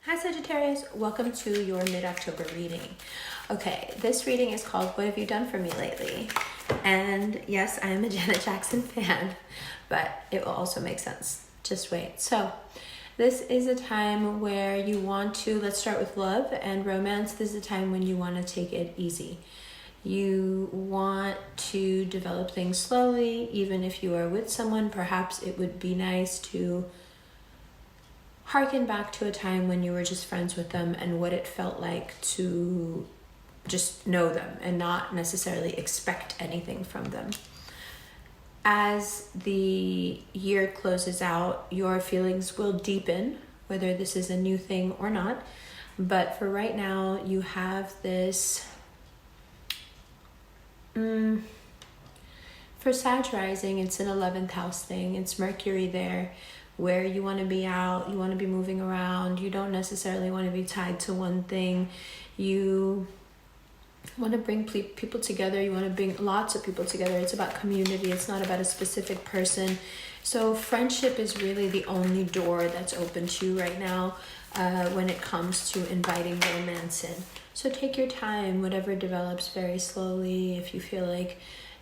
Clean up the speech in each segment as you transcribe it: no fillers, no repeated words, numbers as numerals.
Hi Sagittarius, welcome to your mid-October reading. Okay, this reading is called What Have You Done For Me Lately? And yes, I am a Janet Jackson fan, but it will also make sense. Just wait. So this is a time where you want to, let's start with love and romance. This is a time when you want to take it easy. You want to develop things slowly, even if you are with someone. Perhaps it would be nice to harken back to a time when you were just friends with them and what it felt like to just know them and not necessarily expect anything from them. As the year closes out, your feelings will deepen, whether this is a new thing or not. But for right now, you have this, for Sag rising, it's an 11th house thing. It's Mercury there, where you want to be out, you want to be moving around, you don't necessarily want to be tied to one thing. You want to bring people together, you want to bring lots of people together. It's about community, it's not about a specific person. So friendship is really the only door that's open to you right now when it comes to inviting romance in. So take your time, whatever develops very slowly. If you feel like,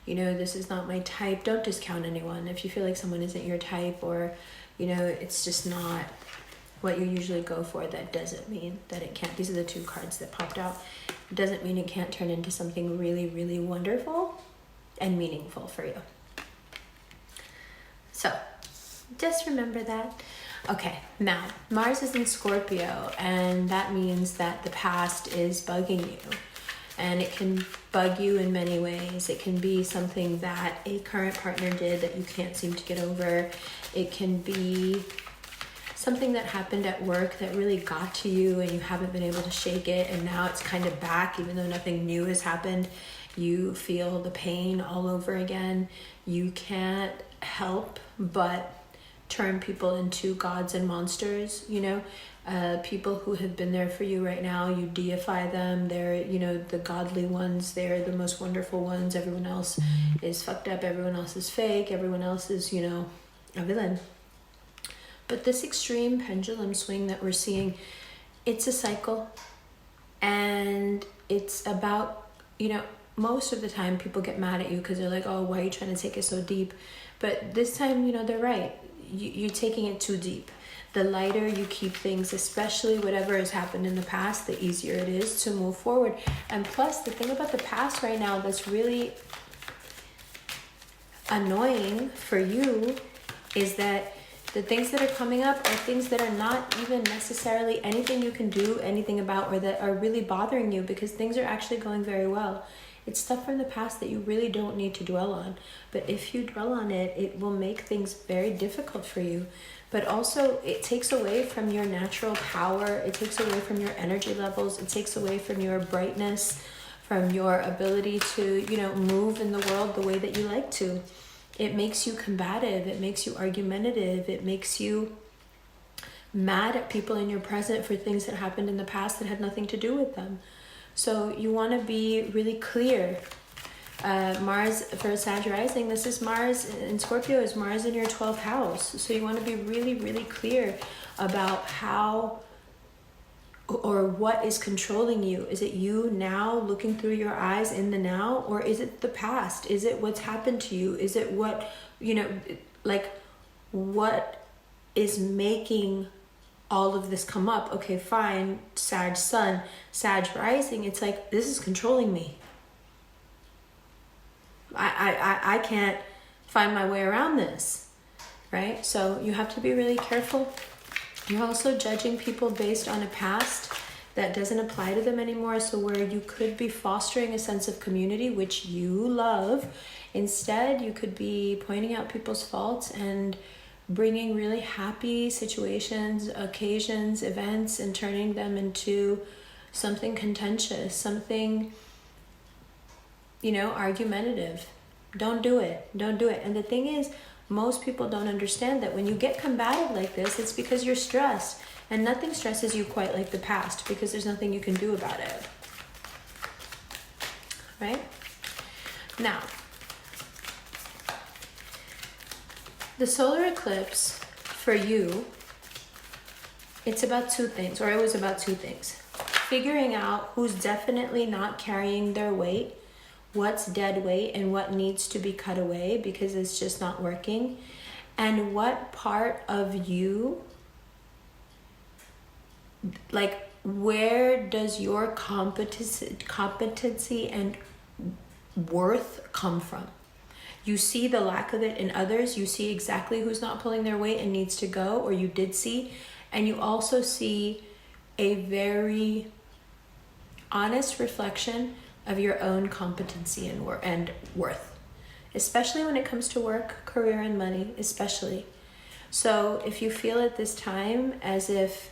this is not my type, don't discount anyone. If you feel like someone isn't your type, or it's just not what you usually go for, that doesn't mean that it can't. These are the two cards that popped out. It doesn't mean it can't turn into something really, really wonderful and meaningful for you. So just remember that. Okay, now Mars is in Scorpio, and that means that the past is bugging you. And it can bug you in many ways. It can be something that a current partner did that you can't seem to get over. It can be something that happened at work that really got to you and you haven't been able to shake it, and now it's kind of back even though nothing new has happened. You feel the pain all over again. You can't help but turn people into gods and monsters, people who have been there for you right now, you deify them. They're, the godly ones. They're the most wonderful ones. Everyone else is fucked up. Everyone else is fake. Everyone else is, a villain. But this extreme pendulum swing that we're seeing, it's a cycle. And it's about, most of the time people get mad at you because they're like, oh, why are you trying to take it so deep? But this time, they're right. You're taking it too deep. The lighter you keep things, especially whatever has happened in the past, the easier it is to move forward. And plus, the thing about the past right now that's really annoying for you is that the things that are coming up are things that are not even necessarily anything you can do anything about, or that are really bothering you, because things are actually going very well. It's stuff from the past that you really don't need to dwell on. But if you dwell on it, it will make things very difficult for you. But also, it takes away from your natural power. It takes away from your energy levels. It takes away from your brightness, from your ability to, move in the world the way that you like to. It makes you combative. It makes you argumentative. It makes you mad at people in your present for things that happened in the past that had nothing to do with them. So you want to be really clear. Mars for Sag rising, this is Mars in Scorpio, is Mars in your 12th house. So you want to be really, really clear about how or what is controlling you. Is it you now looking through your eyes in the now, or is it the past? Is it what's happened to you? Is it what, what is making all of this come up? Okay, fine, Sag sun, Sag rising, it's like, this is controlling me. I can't find my way around this, right? So you have to be really careful. You're also judging people based on a past that doesn't apply to them anymore. So where you could be fostering a sense of community, which you love, instead you could be pointing out people's faults and bringing really happy situations, occasions, events, and turning them into something contentious, something, argumentative. Don't do it. Don't do it. And the thing is, most people don't understand that when you get combative like this, it's because you're stressed. And nothing stresses you quite like the past, because there's nothing you can do about it. Right? Now, the solar eclipse for you it's about two things, or it was about two things. Figuring out who's definitely not carrying their weight, what's dead weight, and what needs to be cut away because it's just not working, and what part of you, like, where does your competency and worth come from? You see the lack of it in others. You see exactly who's not pulling their weight and needs to go, or you did see. And you also see a very honest reflection of your own competency and worth, especially when it comes to work, career, and money, especially. So if you feel at this time as if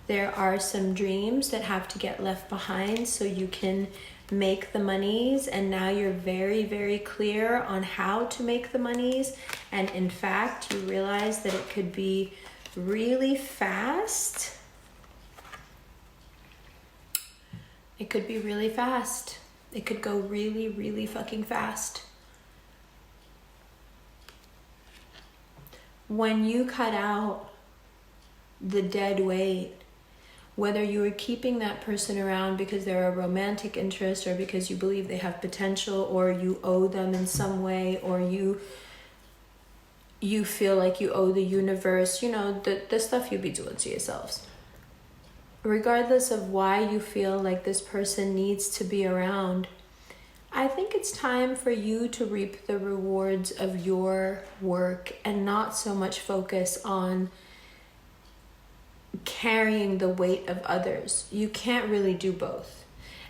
there are some dreams that have to get left behind so you can make the monies, and now you're very, very clear on how to make the monies, and in fact you realize that it could be really fast. It could be really fast. It could go really, really fucking fast. When you cut out the dead weight, whether you are keeping that person around because they're a romantic interest, or because you believe they have potential, or you owe them in some way, or you feel like you owe the universe, you know, the stuff you be doing to yourselves. Regardless of why you feel like this person needs to be around, I think it's time for you to reap the rewards of your work and not so much focus on carrying the weight of others. You can't really do both.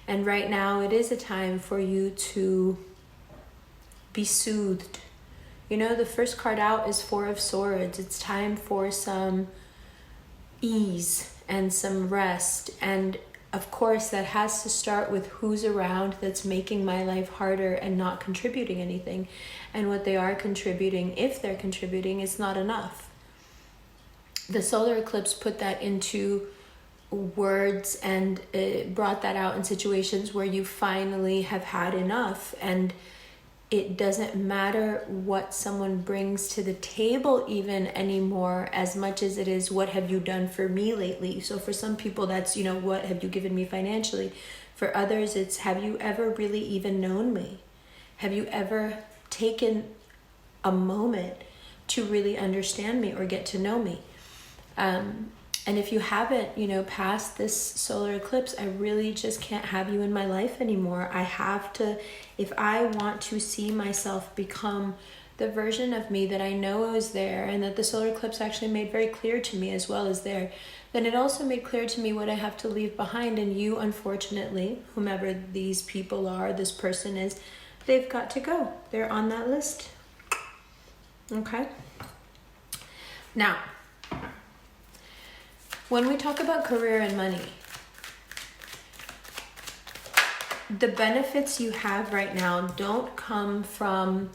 And right now it is a time for you to be soothed. You know, the first card out is Four of Swords. It's time for some ease and some rest. And of course that has to start with who's around that's making my life harder and not contributing anything. And what they are contributing, if they're contributing, is not enough. The solar eclipse put that into words, and it brought that out in situations where you finally have had enough, and it doesn't matter what someone brings to the table even anymore, as much as it is, what have you done for me lately? So for some people that's, you know, what have you given me financially? For others it's, have you ever really even known me? Have you ever taken a moment to really understand me or get to know me? And if you haven't, you know, past this solar eclipse, I really just can't have you in my life anymore. I have to, if I want to see myself become the version of me that I know is there, and that the solar eclipse actually made very clear to me as well as there, then it also made clear to me what I have to leave behind. And you, unfortunately, whomever these people are, this person is, they've got to go. They're on that list. Okay? Now, when we talk about career and money, the benefits you have right now don't come from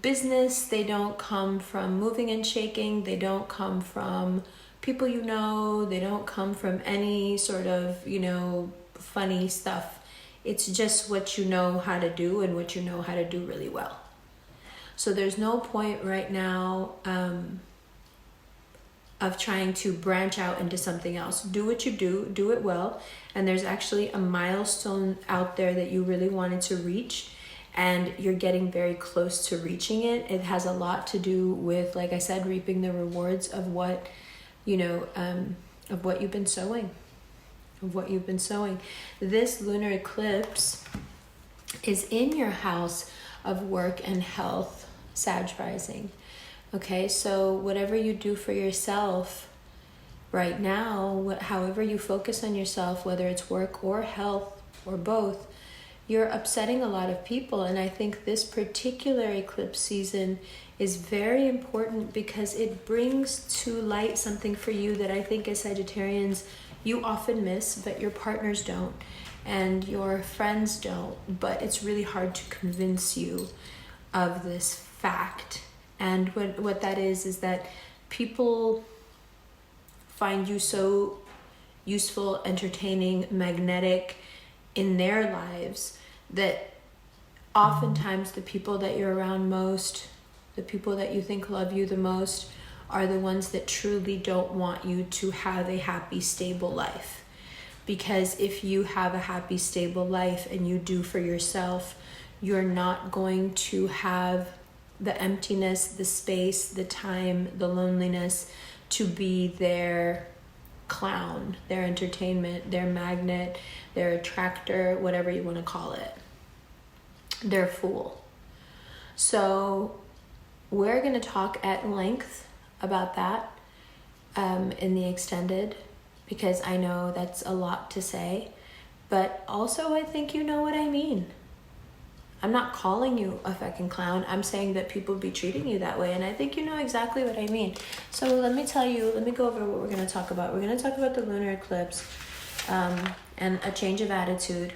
business. They don't come from moving and shaking. They don't come from people you know. They don't come from any sort of, you know, funny stuff. It's just what you know how to do and what you know how to do really well. So there's no point right now of trying to branch out into something else. Do what you do it well. And there's actually a milestone out there that you really wanted to reach, and you're getting very close to reaching it. It has a lot to do with, like I said, reaping the rewards of what, you know, of what you've been sowing. This lunar eclipse is in your house of work and health, Sag rising. Okay, so whatever you do for yourself right now, however you focus on yourself, whether it's work or health or both, you're upsetting a lot of people. And I think this particular eclipse season is very important because it brings to light something for you that I think as Sagittarians you often miss, but your partners don't and your friends don't. But it's really hard to convince you of this fact. And what that is that people find you so useful, entertaining, magnetic in their lives that oftentimes the people that you're around most, the people that you think love you the most, are the ones that truly don't want you to have a happy, stable life. Because if you have a happy, stable life and you do for yourself, you're not going to have the emptiness, the space, the time, the loneliness to be their clown, their entertainment, their magnet, their attractor, whatever you want to call it, their fool. So we're going to talk at length about that in the extended, because I know that's a lot to say, but also I think you know what I mean. I'm not calling you a fucking clown. I'm saying that people be treating you that way, and I think you know exactly what I mean. So let me go over what we're going to talk about. We're going to talk about the lunar eclipse and a change of attitude.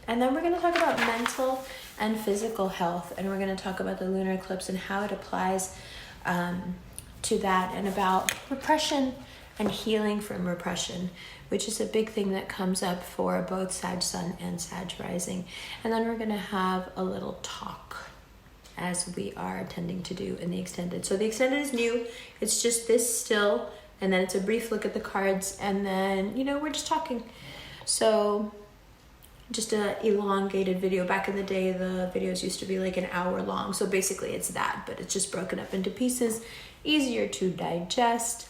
And then we're going to talk about mental and physical health, and we're going to talk about the lunar eclipse and how it applies to that, and about repression and healing from repression, which is a big thing that comes up for both Sag Sun and Sag Rising. And then we're going to have a little talk, as we are tending to do in the extended. So the extended is new. It's just this still, and then it's a brief look at the cards, and then, you know, we're just talking. So just an elongated video. Back in the day, the videos used to be like an hour long. So basically it's that, but it's just broken up into pieces, easier to digest.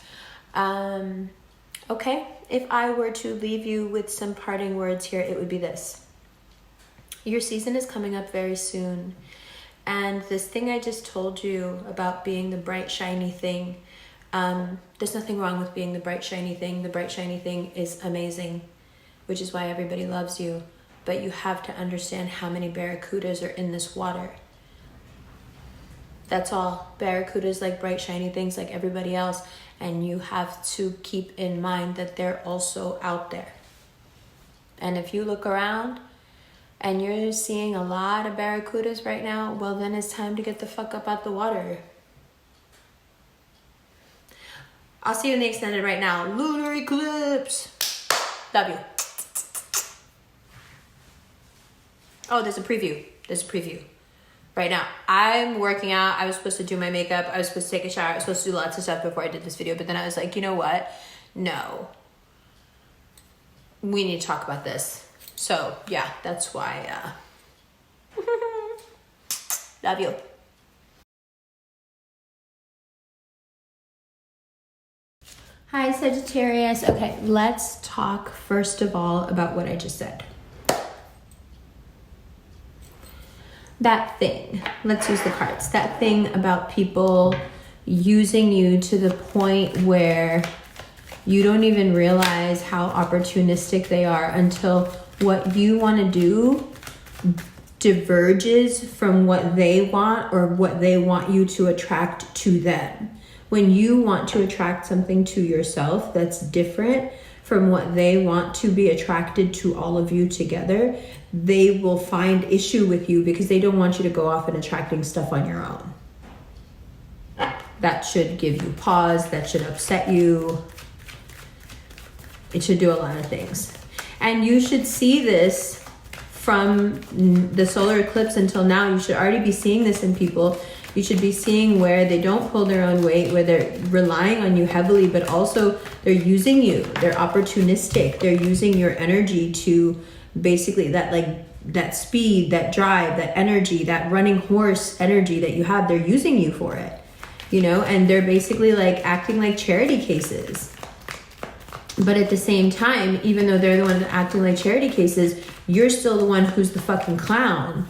Okay, if I were to leave you with some parting words here, it would be this. Your season is coming up very soon. And this thing I just told you about being the bright, shiny thing, there's nothing wrong with being the bright, shiny thing. The bright, shiny thing is amazing, which is why everybody loves you. But you have to understand how many barracudas are in this water. That's all. Barracudas like bright, shiny things like everybody else. And you have to keep in mind that they're also out there. And if you look around and you're seeing a lot of barracudas right now, well, then it's time to get the fuck up out the water. I'll see you in the extended right now. Lunar eclipse. Love you. Oh, there's a preview. Right now, I'm working out. I was supposed to do my makeup. I was supposed to take a shower. I was supposed to do lots of stuff before I did this video. But then I was like, you know what? No. We need to talk about this. So, yeah, that's why. Love you. Hi, Sagittarius. Okay, let's talk first of all about what I just said. That thing, let's use the cards, that thing about people using you to the point where you don't even realize how opportunistic they are until what you want to do diverges from what they want or what they want you to attract to them. When you want to attract something to yourself that's different from what they want to be attracted to all of you together, they will find issue with you because they don't want you to go off and attracting stuff on your own. That should give you pause. That should upset you. It should do a lot of things. And you should see this from the solar eclipse until now. You should already be seeing this in people. You should be seeing where they don't pull their own weight, where they're relying on you heavily, but also they're using you. They're opportunistic. They're using your energy to basically that speed, that drive, that energy, that running horse energy that you have. They're using you for it, you know, and they're basically like acting like charity cases. But at the same time, even though they're the ones acting like charity cases, you're still the one who's the fucking clown.